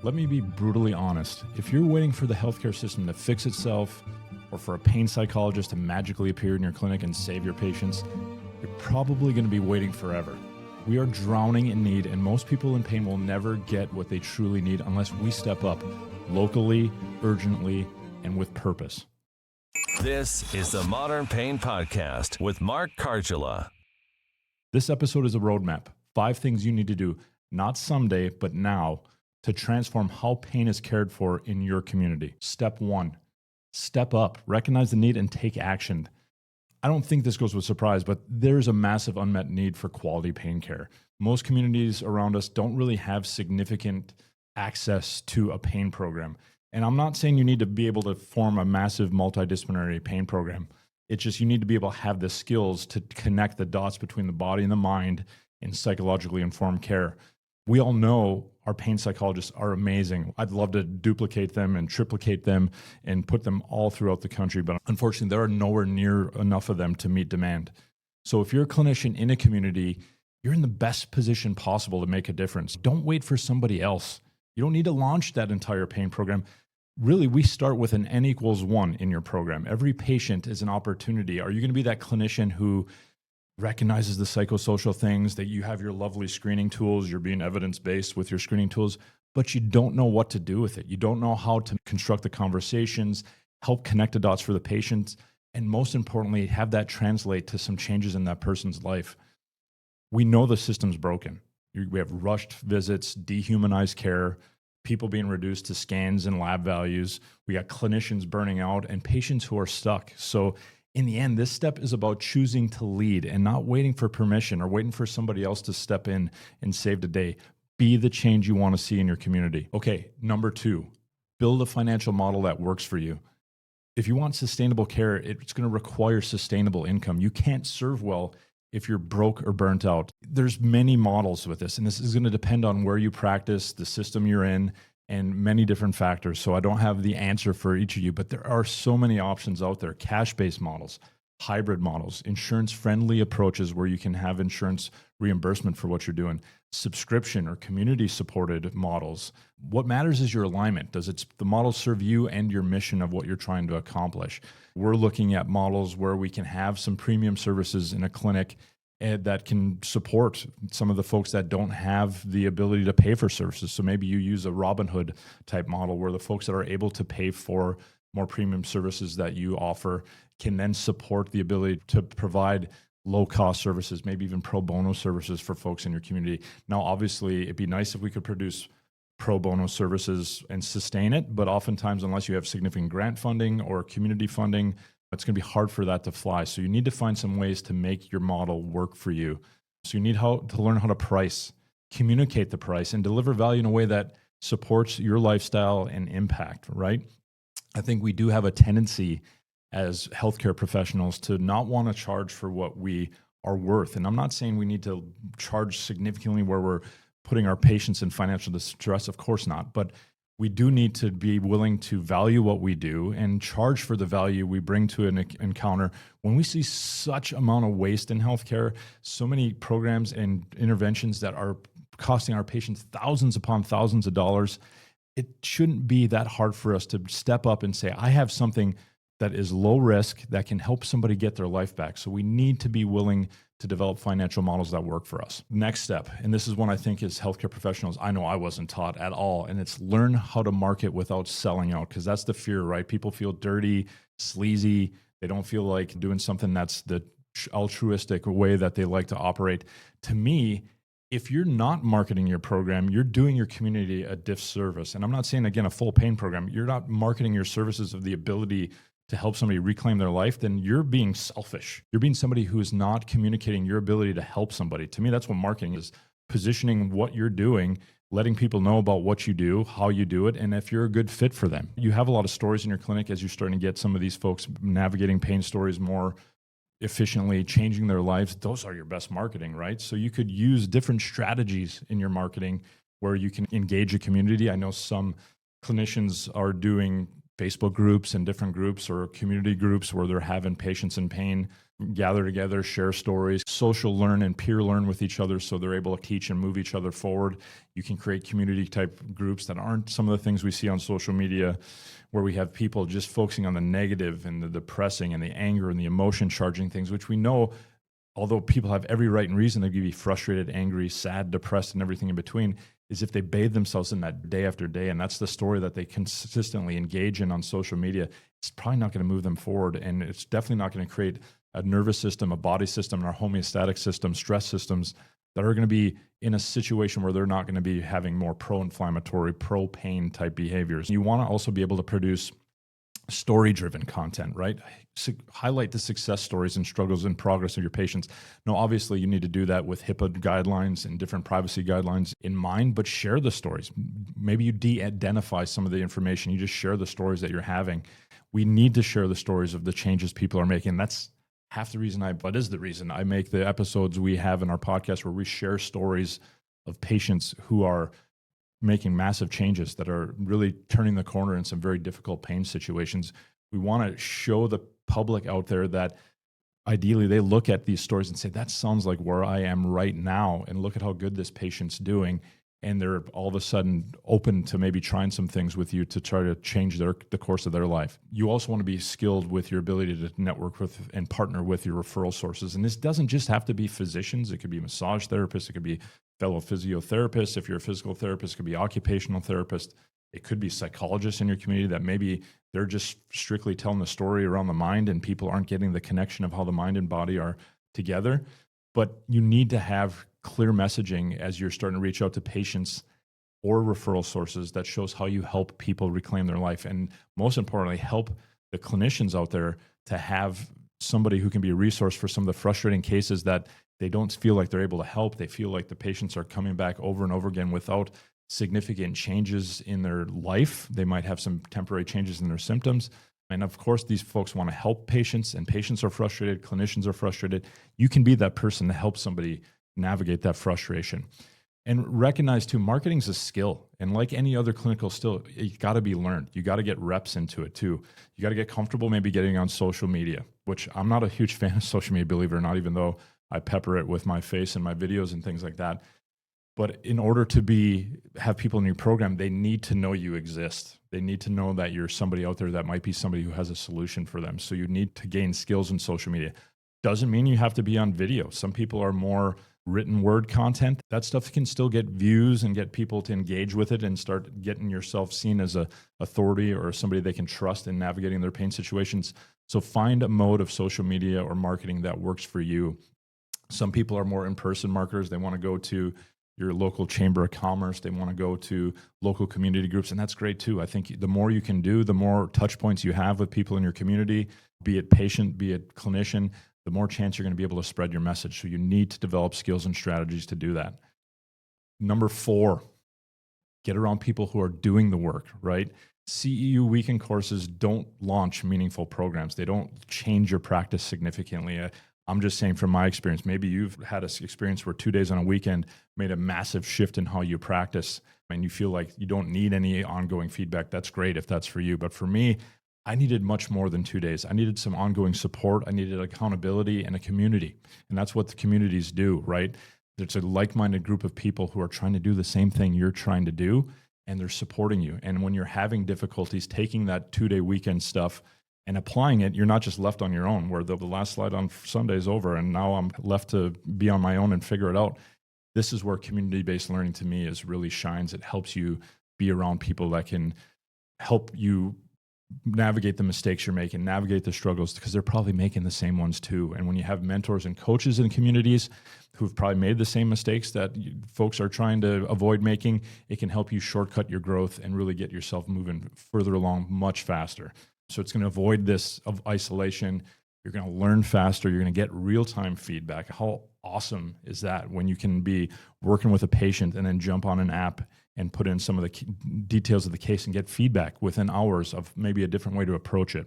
Let me be brutally honest. If you're waiting for the healthcare system to fix itself or for a pain psychologist to magically appear in your clinic and save your patients, you're probably going to be waiting forever. We are drowning in need, and most people in pain will never get what they truly need unless we step up locally, urgently, and with purpose. This is the Modern Pain Podcast with Mark Kargela. This episode is a roadmap. 5 things you need to do, not someday, but now, to transform how pain is cared for in your community. Step 1, step up, recognize the need and take action. I don't think this goes with surprise, but there's a massive unmet need for quality pain care. Most communities around us don't really have significant access to a pain program. And I'm not saying you need to be able to form a massive multidisciplinary pain program. It's just you need to be able to have the skills to connect the dots between the body and the mind in psychologically informed care. We all know our pain psychologists are amazing. I'd love to duplicate them and triplicate them and put them all throughout the country, but unfortunately, there are nowhere near enough of them to meet demand. So if you're a clinician in a community, you're in the best position possible to make a difference. Don't wait for somebody else. You don't need to launch that entire pain program. Really, we start with an N=1 in your program. Every patient is an opportunity. Are you going to be that clinician who recognizes the psychosocial things, that you have your lovely screening tools, you're being evidence-based with your screening tools, but you don't know what to do with it? You don't know how to construct the conversations, help connect the dots for the patients, and most importantly, have that translate to some changes in that person's life. We know the system's broken. We have rushed visits, dehumanized care, people being reduced to scans and lab values. We got clinicians burning out and patients who are stuck. So in the end, this step is about choosing to lead and not waiting for permission or waiting for somebody else to step in and save the day. Be the change you want to see in your community. Okay, number 2, build a financial model that works for you. If you want sustainable care, it's going to require sustainable income. You can't serve well if you're broke or burnt out. There's many models with this, and this is going to depend on where you practice, the system you're in, and many different factors. So I don't have the answer for each of you, but there are so many options out there. Cash-based models, hybrid models, insurance-friendly approaches where you can have insurance reimbursement for what you're doing, subscription or community-supported models. What matters is your alignment. Does the model serve you and your mission of what you're trying to accomplish? We're looking at models where we can have some premium services in a clinic that can support some of the folks that don't have the ability to pay for services. So maybe you use a Robinhood type model where the folks that are able to pay for more premium services that you offer can then support the ability to provide low-cost services, maybe even pro bono services for folks in your community. Now, obviously, it'd be nice if we could produce pro bono services and sustain it, but oftentimes, unless you have significant grant funding or community funding, it's going to be hard for that to fly. So you need to find some ways to make your model work for you. So you need to learn how to price, communicate the price, and deliver value in a way that supports your lifestyle and impact, right? I think we do have a tendency as healthcare professionals to not want to charge for what we are worth. And I'm not saying we need to charge significantly where we're putting our patients in financial distress. Of course not. But we do need to be willing to value what we do and charge for the value we bring to an encounter. When we see such amount of waste in healthcare, so many programs and interventions that are costing our patients thousands upon thousands of dollars, it shouldn't be that hard for us to step up and say, I have something that is low risk that can help somebody get their life back. So we need to be willing to develop financial models that work for us. Next step, and this is one I think as healthcare professionals, I know I wasn't taught at all, and it's learn how to market without selling out, because that's the fear, right? People feel dirty, sleazy. They don't feel like doing something that's the altruistic way that they like to operate. To me, if you're not marketing your program, you're doing your community a disservice. And I'm not saying, again, a full pain program. You're not marketing your services of the ability to help somebody reclaim their life, then you're being selfish. You're being somebody who is not communicating your ability to help somebody. To me, that's what marketing is: positioning what you're doing, letting people know about what you do, how you do it, and if you're a good fit for them. You have a lot of stories in your clinic as you're starting to get some of these folks navigating pain stories more efficiently, changing their lives. Those are your best marketing, right? So you could use different strategies in your marketing where you can engage a community. I know some clinicians are doing Facebook groups and different groups or community groups where they're having patients in pain gather together, share stories, social learn and peer learn with each other so they're able to teach and move each other forward. You can create community type groups that aren't some of the things we see on social media where we have people just focusing on the negative and the depressing and the anger and the emotion charging things, which we know, although people have every right and reason to be frustrated, angry, sad, depressed, and everything in between, is if they bathe themselves in that day after day, and that's the story that they consistently engage in on social media, it's probably not going to move them forward. And it's definitely not going to create a nervous system, a body system, and our homeostatic system, stress systems that are going to be in a situation where they're not going to be having more pro-inflammatory, pro-pain type behaviors. You want to also be able to produce story-driven content, right? Highlight the success stories and struggles and progress of your patients. Now, obviously, you need to do that with HIPAA guidelines and different privacy guidelines in mind, but share the stories. Maybe you de-identify some of the information. You just share the stories that you're having. We need to share the stories of the changes people are making. That's half the reason but is the reason I make the episodes we have in our podcast where we share stories of patients who are making massive changes that are really turning the corner in some very difficult pain situations. We want to show the public out there that ideally they look at these stories and say, that sounds like where I am right now, and look at how good this patient's doing. And they're all of a sudden open to maybe trying some things with you to try to change the course of their life. You also want to be skilled with your ability to network with and partner with your referral sources. And this doesn't just have to be physicians. It could be massage therapists. It could be fellow physiotherapists. If you're a physical therapist, it could be occupational therapist. It could be psychologists in your community that maybe they're just strictly telling the story around the mind and people aren't getting the connection of how the mind and body are together. But you need to have clear messaging as you're starting to reach out to patients or referral sources that shows how you help people reclaim their life. And most importantly, help the clinicians out there to have somebody who can be a resource for some of the frustrating cases that they don't feel like they're able to help. They feel like the patients are coming back over and over again without significant changes in their life. They might have some temporary changes in their symptoms. And of course, these folks want to help patients, and patients are frustrated, clinicians are frustrated. You can be that person to help somebody navigate that frustration. And recognize too, marketing is a skill. And like any other clinical skill, it got to be learned. You got to get reps into it too. You got to get comfortable maybe getting on social media, which I'm not a huge fan of social media, believe it or not, even though I pepper it with my face and my videos and things like that. But in order to have people in your program, they need to know you exist. They need to know that you're somebody out there that might be somebody who has a solution for them. So you need to gain skills in social media. Doesn't mean you have to be on video. Some people are more written word content. That stuff can still get views and get people to engage with it and start getting yourself seen as a authority or somebody they can trust in navigating their pain situations. So find a mode of social media or marketing that works for you. Some people are more in-person marketers. They want to go to your local chamber of commerce. They want to go to local community groups, and that's great too. I think the more you can do, the more touch points you have with people in your community, be it patient, be it clinician, the more chance you're going to be able to spread your message. So you need to develop skills and strategies to do that. Number 4, get around people who are doing the work, right? CEU weekend courses don't launch meaningful programs. They don't change your practice significantly. I'm just saying from my experience, maybe you've had an experience where 2 days on a weekend made a massive shift in how you practice and you feel like you don't need any ongoing feedback. That's great if that's for you. But for me, I needed much more than 2 days. I needed some ongoing support. I needed accountability and a community. And that's what the communities do, right? There's a like-minded group of people who are trying to do the same thing you're trying to do, and they're supporting you. And when you're having difficulties taking that 2-day weekend stuff and applying it, you're not just left on your own, where the last slide on Sunday is over and now I'm left to be on my own and figure it out. This is where community-based learning to me really shines. It helps you be around people that can help you navigate the mistakes you're making, navigate the struggles, because they're probably making the same ones too. And when you have mentors and coaches in communities who've probably made the same mistakes that folks are trying to avoid making, it can help you shortcut your growth and really get yourself moving further along much faster. So it's going to avoid this of isolation. You're going to learn faster. You're going to get real-time feedback. How awesome is that when you can be working with a patient and then jump on an app and put in some of the details of the case and get feedback within hours of maybe a different way to approach it,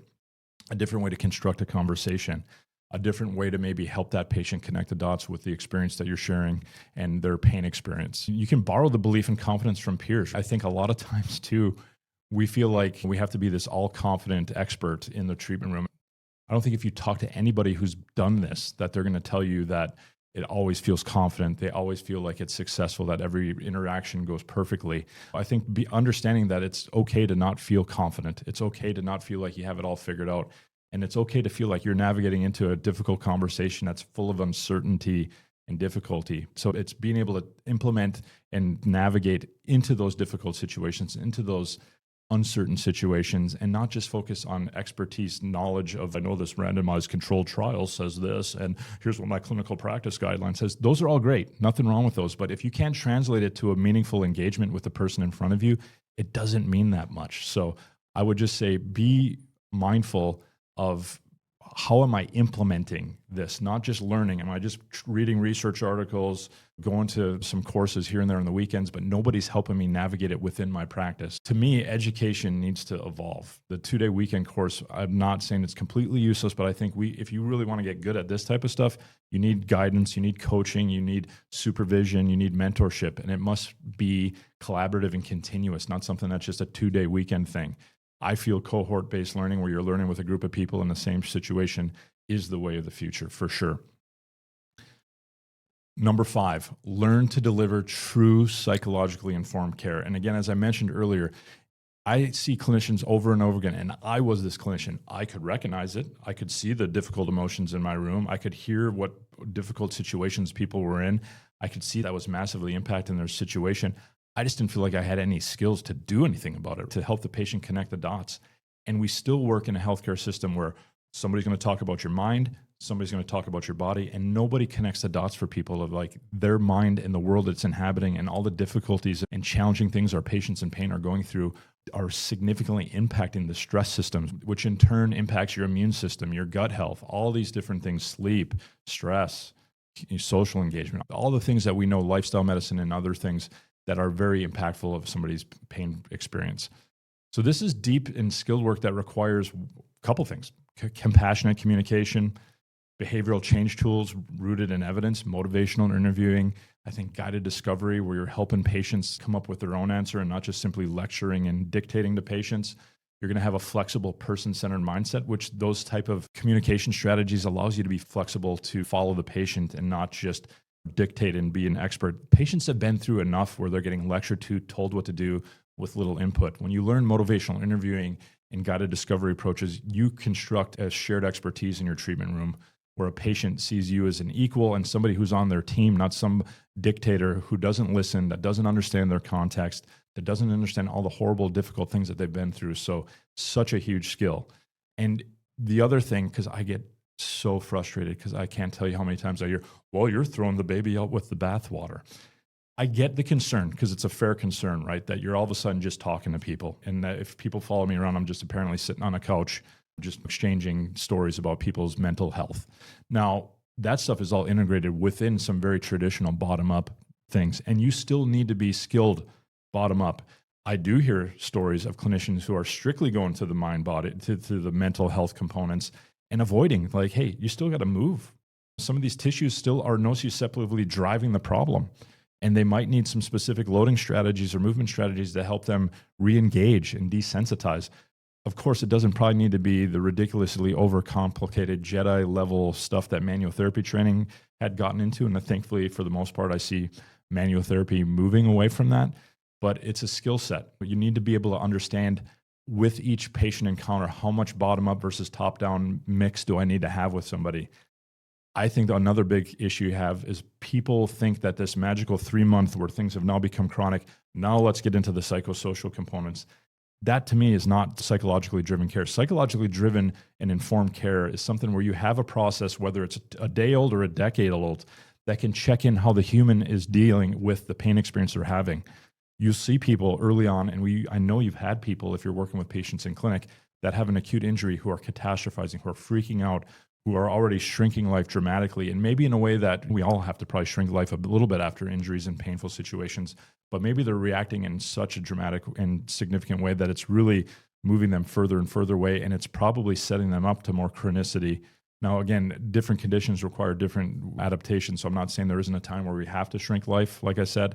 a different way to construct a conversation, a different way to maybe help that patient connect the dots with the experience that you're sharing and their pain experience. You can borrow the belief and confidence from peers. I think a lot of times too, we feel like we have to be this all-confident expert in the treatment room. I don't think if you talk to anybody who's done this, that they're going to tell you that it always feels confident. They always feel like it's successful, that every interaction goes perfectly. I think understanding that it's okay to not feel confident. It's okay to not feel like you have it all figured out. And it's okay to feel like you're navigating into a difficult conversation that's full of uncertainty and difficulty. So it's being able to implement and navigate into those difficult situations, into those uncertain situations, and not just focus on expertise, knowledge of, I know this randomized controlled trial says this, and here's what my clinical practice guideline says. Those are all great. Nothing wrong with those. But if you can't translate it to a meaningful engagement with the person in front of you, it doesn't mean that much. So I would just say be mindful of how am I implementing this? Not just learning. Am I just reading research articles, going to some courses here and there on the weekends, but nobody's helping me navigate it within my practice? To me, education needs to evolve. The 2-day weekend course, I'm not saying it's completely useless, but I think if you really want to get good at this type of stuff, you need guidance, you need coaching, you need supervision, you need mentorship, and it must be collaborative and continuous, not something that's just a 2-day weekend thing. I feel cohort-based learning, where you're learning with a group of people in the same situation, is the way of the future for sure. Number 5, learn to deliver true psychologically informed care. And again, as I mentioned earlier, I see clinicians over and over again, and I was this clinician. I could recognize it. I could see the difficult emotions in my room. I could hear what difficult situations people were in. I could see that was massively impacting their situation. I just didn't feel like I had any skills to do anything about it, to help the patient connect the dots. And we still work in a healthcare system where somebody's going to talk about your mind, somebody's going to talk about your body, and nobody connects the dots for people of like their mind and the world it's inhabiting, and all the difficulties and challenging things our patients in pain are going through are significantly impacting the stress systems, which in turn impacts your immune system, your gut health, all these different things, sleep, stress, social engagement, all the things that we know, lifestyle medicine and other things that are very impactful of somebody's pain experience. So this is deep and skilled work that requires a couple things: compassionate communication, behavioral change tools rooted in evidence, motivational interviewing, I think guided discovery, where you're helping patients come up with their own answer and not just simply lecturing and dictating to patients. You're going to have a flexible person-centered mindset, which those type of communication strategies allows you to be flexible to follow the patient and not just dictate and be an expert. Patients have been through enough where they're getting lectured to, told what to do with little input. When you learn motivational interviewing and guided discovery approaches, you construct a shared expertise in your treatment room where a patient sees you as an equal and somebody who's on their team, not some dictator who doesn't listen, that doesn't understand their context, that doesn't understand all the horrible, difficult things that they've been through. So such a huge skill. And the other thing, because I get so frustrated because I can't tell you how many times I hear, well, you're throwing the baby out with the bathwater. I get the concern because it's a fair concern, right? That you're all of a sudden just talking to people. And that if people follow me around, I'm just apparently sitting on a couch, just exchanging stories about people's mental health. Now, that stuff is all integrated within some very traditional bottom-up things. And you still need to be skilled bottom-up. I do hear stories of clinicians who are strictly going to the mind body, to the mental health components, and avoiding, like, hey, you still got to move. Some of these tissues still are nociceptively driving the problem, and they might need some specific loading strategies or movement strategies to help them re-engage and desensitize. Of course, it doesn't probably need to be the ridiculously overcomplicated Jedi-level stuff that manual therapy training had gotten into, and thankfully, for the most part, I see manual therapy moving away from that. But it's a skill set. You need to be able to understand with each patient encounter, how much bottom-up versus top-down mix do I need to have with somebody? I think another big issue you have is people think that this magical 3-month where things have now become chronic, now let's get into the psychosocial components. That to me is not psychologically driven care. Psychologically driven and informed care is something where you have a process, whether it's a day old or a decade old, that can check in how the human is dealing with the pain experience they're having. You see people early on, and I know you've had people, if you're working with patients in clinic, that have an acute injury who are catastrophizing, who are freaking out, who are already shrinking life dramatically, and maybe in a way that we all have to probably shrink life a little bit after injuries and painful situations, but maybe they're reacting in such a dramatic and significant way that it's really moving them further and further away, and it's probably setting them up to more chronicity. Now, again, different conditions require different adaptations, so I'm not saying there isn't a time where we have to shrink life, like I said,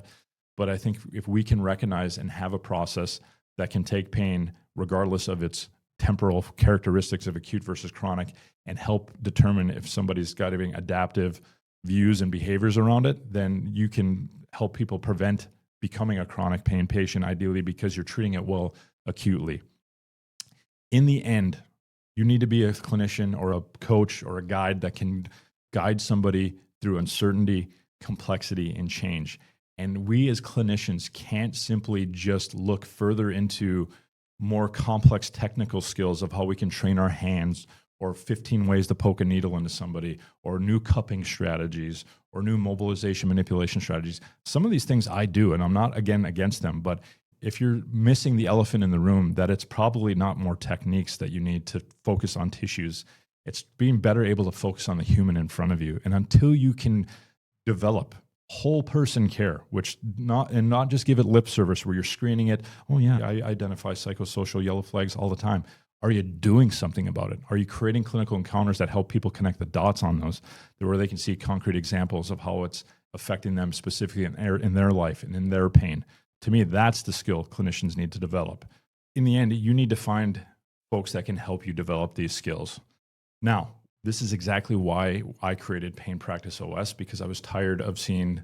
but I think if we can recognize and have a process that can take pain, regardless of its temporal characteristics of acute versus chronic and help determine if somebody's got any adaptive views and behaviors around it, then you can help people prevent becoming a chronic pain patient, ideally because you're treating it well acutely. In the end, you need to be a clinician or a coach or a guide that can guide somebody through uncertainty, complexity, and change. And we as clinicians can't simply just look further into more complex technical skills of how we can train our hands, or 15 ways to poke a needle into somebody, or new cupping strategies, or new mobilization manipulation strategies. Some of these things I do, and I'm not, again, against them, but if you're missing the elephant in the room, that it's probably not more techniques that you need to focus on tissues. It's being better able to focus on the human in front of you. And until you can develop whole person care, not just give it lip service where you're screening it. Oh yeah, I identify psychosocial yellow flags all the time. Are you doing something about it? Are you creating clinical encounters that help people connect the dots on those, where they can see concrete examples of how it's affecting them specifically in their life and in their pain? To me, that's the skill clinicians need to develop. In the end, you need to find folks that can help you develop these skills. Now, this is exactly why I created Pain Practice OS, because I was tired of seeing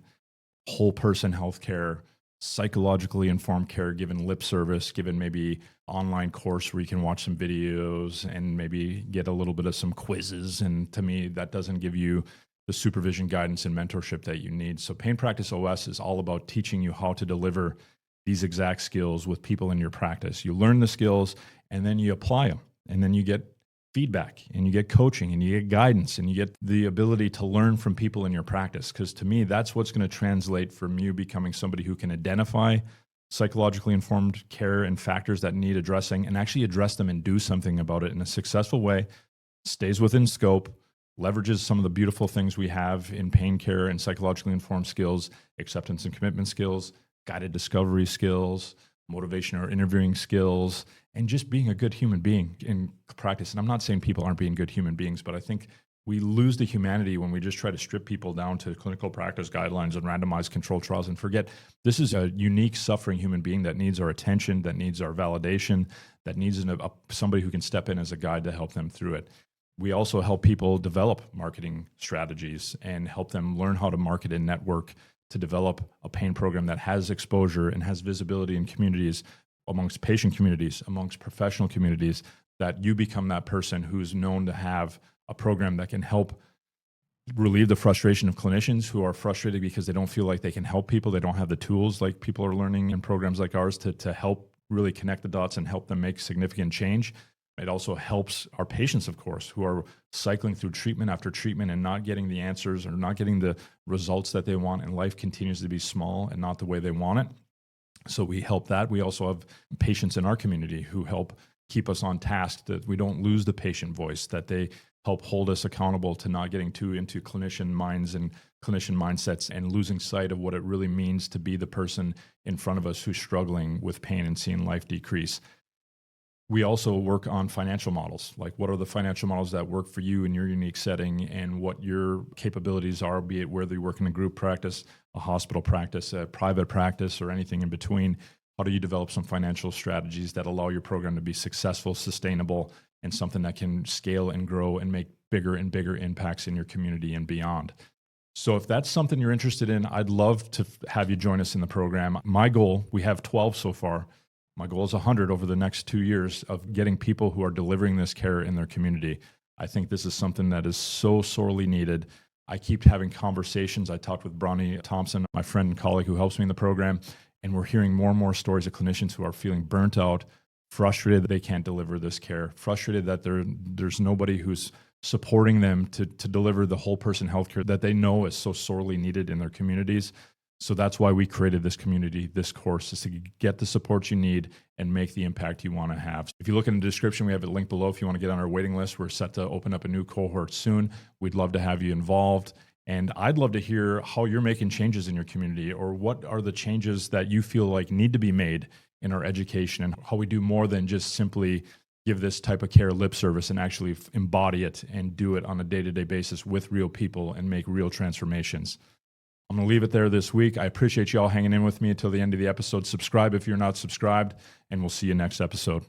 whole person healthcare, psychologically informed care given lip service, given maybe online course where you can watch some videos and maybe get a little bit of some quizzes. And to me, that doesn't give you the supervision, guidance, and mentorship that you need. So Pain Practice OS is all about teaching you how to deliver these exact skills with people in your practice. You learn the skills and then you apply them, and then you get feedback and you get coaching and you get guidance and you get the ability to learn from people in your practice. Because to me, that's what's going to translate from you becoming somebody who can identify psychologically informed care and factors that need addressing and actually address them and do something about it in a successful way, stays within scope, leverages some of the beautiful things we have in pain care and psychologically informed skills, acceptance and commitment skills, guided discovery skills, motivation or interviewing skills, and just being a good human being in practice. And I'm not saying people aren't being good human beings, but I think we lose the humanity when we just try to strip people down to clinical practice guidelines and randomized controlled trials and forget this is a unique suffering human being that needs our attention, that needs our validation, that needs somebody who can step in as a guide to help them through it. We also help people develop marketing strategies and help them learn how to market and network to develop a pain program that has exposure and has visibility in communities, amongst patient communities, amongst professional communities, that you become that person who's known to have a program that can help relieve the frustration of clinicians who are frustrated because they don't feel like they can help people. They don't have the tools like people are learning in programs like ours to help really connect the dots and help them make significant change. It also helps our patients, of course, who are cycling through treatment after treatment and not getting the answers or not getting the results that they want, and life continues to be small and not the way they want it. So we help that. We also have patients in our community who help keep us on task, that we don't lose the patient voice, that they help hold us accountable to not getting too into clinician minds and clinician mindsets and losing sight of what it really means to be the person in front of us who's struggling with pain and seeing life decrease. We also work on financial models, like what are the financial models that work for you in your unique setting and what your capabilities are, be it whether you work in a group practice, a hospital practice, a private practice, or anything in between. How do you develop some financial strategies that allow your program to be successful, sustainable, and something that can scale and grow and make bigger and bigger impacts in your community and beyond? So if that's something you're interested in, I'd love to have you join us in the program. My goal, we have 12 so far. My goal is 100 over the next 2 years of getting people who are delivering this care in their community. I think this is something that is so sorely needed. I keep having conversations. I talked with Bronnie Thompson, my friend and colleague who helps me in the program, and we're hearing more and more stories of clinicians who are feeling burnt out, frustrated that they can't deliver this care, frustrated that there's nobody who's supporting them to deliver the whole person healthcare that they know is so sorely needed in their communities. So that's why we created this community, this course, is to get the support you need and make the impact you want to have. If you look in the description, we have a link below if you want to get on our waiting list. We're set to open up a new cohort soon. We'd love to have you involved. And I'd love to hear how you're making changes in your community, or what are the changes that you feel like need to be made in our education, and how we do more than just simply give this type of care lip service and actually embody it and do it on a day-to-day basis with real people and make real transformations. I'm going to leave it there this week. I appreciate you all hanging in with me until the end of the episode. Subscribe if you're not subscribed, and we'll see you next episode.